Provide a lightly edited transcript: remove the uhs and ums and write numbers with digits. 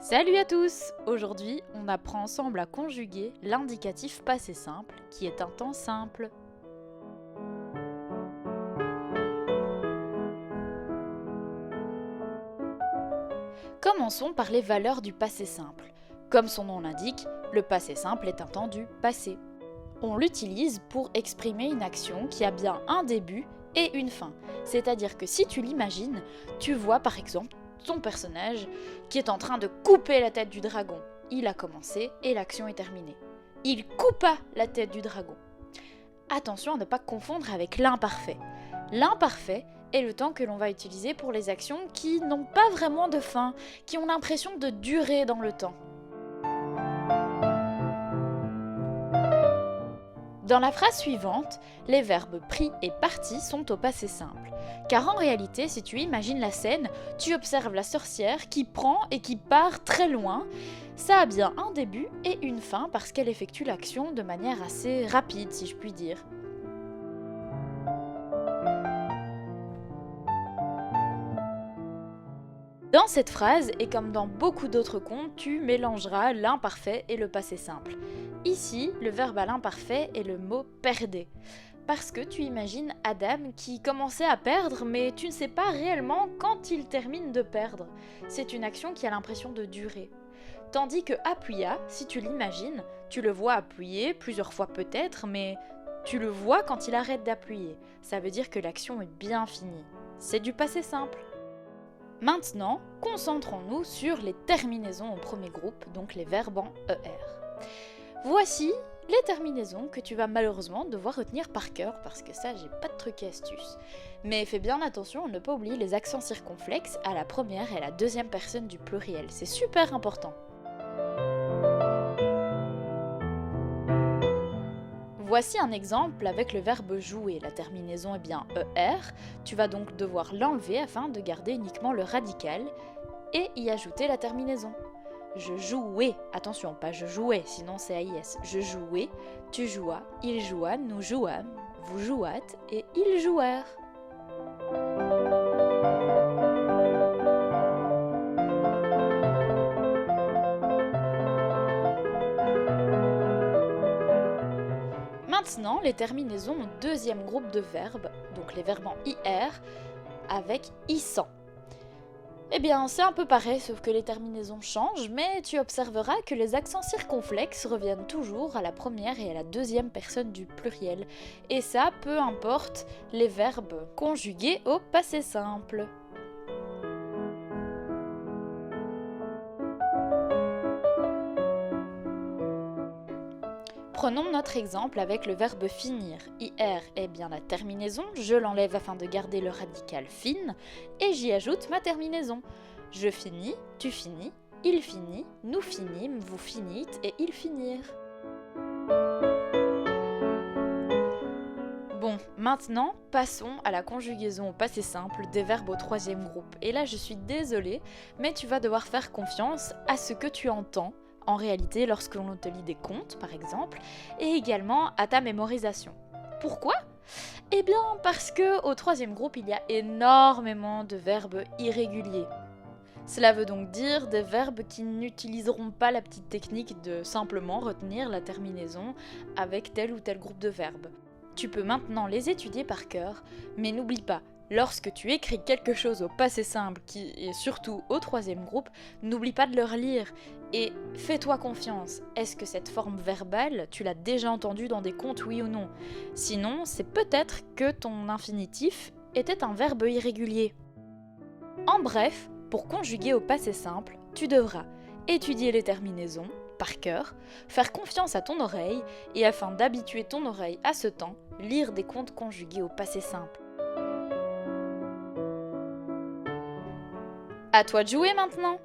Salut à tous! Aujourd'hui, on apprend ensemble à conjuguer l'indicatif passé simple, qui est un temps simple. Commençons par les valeurs du passé simple. Comme son nom l'indique, le passé simple est un temps du passé. On l'utilise pour exprimer une action qui a bien un début et une fin. C'est-à-dire que si tu l'imagines, tu vois par exemple ton personnage qui est en train de couper la tête du dragon. Il a commencé et l'action est terminée. Il coupa la tête du dragon. Attention à ne pas confondre avec l'imparfait. L'imparfait est le temps que l'on va utiliser pour les actions qui n'ont pas vraiment de fin, qui ont l'impression de durer dans le temps. Dans la phrase suivante, les verbes pris et parti sont au passé simple. Car en réalité, si tu imagines la scène, tu observes la sorcière qui prend et qui part très loin. Ça a bien un début et une fin parce qu'elle effectue l'action de manière assez rapide, si je puis dire. Dans cette phrase, et comme dans beaucoup d'autres contes, tu mélangeras l'imparfait et le passé simple. Ici, le verbe à l'imparfait est le mot perdait. Parce que tu imagines Adam qui commençait à perdre, mais tu ne sais pas réellement quand il termine de perdre. C'est une action qui a l'impression de durer. Tandis que appuya, si tu l'imagines, tu le vois appuyer plusieurs fois peut-être, mais tu le vois quand il arrête d'appuyer. Ça veut dire que l'action est bien finie. C'est du passé simple. Maintenant, concentrons-nous sur les terminaisons au premier groupe, donc les verbes en ER. Voici les terminaisons que tu vas malheureusement devoir retenir par cœur, parce que ça, j'ai pas de truc et astuce. Mais fais bien attention à ne pas oublier les accents circonflexes à la première et à la deuxième personne du pluriel, c'est super important. Voici un exemple avec le verbe jouer. La terminaison est bien ER, tu vas donc devoir l'enlever afin de garder uniquement le radical et y ajouter la terminaison. Je jouais, attention, pas je jouais, sinon c'est AIS. Je jouais, tu jouas, il joua, nous jouâmes, vous jouâtes et ils jouèrent. Maintenant, les terminaisons ont deuxième groupe de verbes, donc les verbes en IR, avec ISAN. Eh bien, c'est un peu pareil, sauf que les terminaisons changent, mais tu observeras que les accents circonflexes reviennent toujours à la première et à la deuxième personne du pluriel. Et ça, peu importe les verbes conjugués au passé simple. Prenons notre exemple avec le verbe finir. IR est bien la terminaison, je l'enlève afin de garder le radical fin, et j'y ajoute ma terminaison. Je finis, tu finis, il finit, nous finîmes, vous finîtes et ils finirent. Bon, maintenant, passons à la conjugaison au passé simple des verbes au troisième groupe. Et là, je suis désolée, mais tu vas devoir faire confiance à ce que tu entends en réalité lorsque l'on te lit des contes par exemple, et également à ta mémorisation. Pourquoi ? Eh bien parce que au troisième groupe il y a énormément de verbes irréguliers. Cela veut donc dire des verbes qui n'utiliseront pas la petite technique de simplement retenir la terminaison avec tel ou tel groupe de verbes. Tu peux maintenant les étudier par cœur, mais n'oublie pas, lorsque tu écris quelque chose au passé simple qui est surtout au troisième groupe, n'oublie pas de le relire et fais-toi confiance. Est-ce que cette forme verbale, tu l'as déjà entendue dans des contes, oui ou non ? Sinon, c'est peut-être que ton infinitif était un verbe irrégulier. En bref, pour conjuguer au passé simple, tu devras étudier les terminaisons par cœur, faire confiance à ton oreille et afin d'habituer ton oreille à ce temps, lire des contes conjugués au passé simple. À toi de jouer maintenant!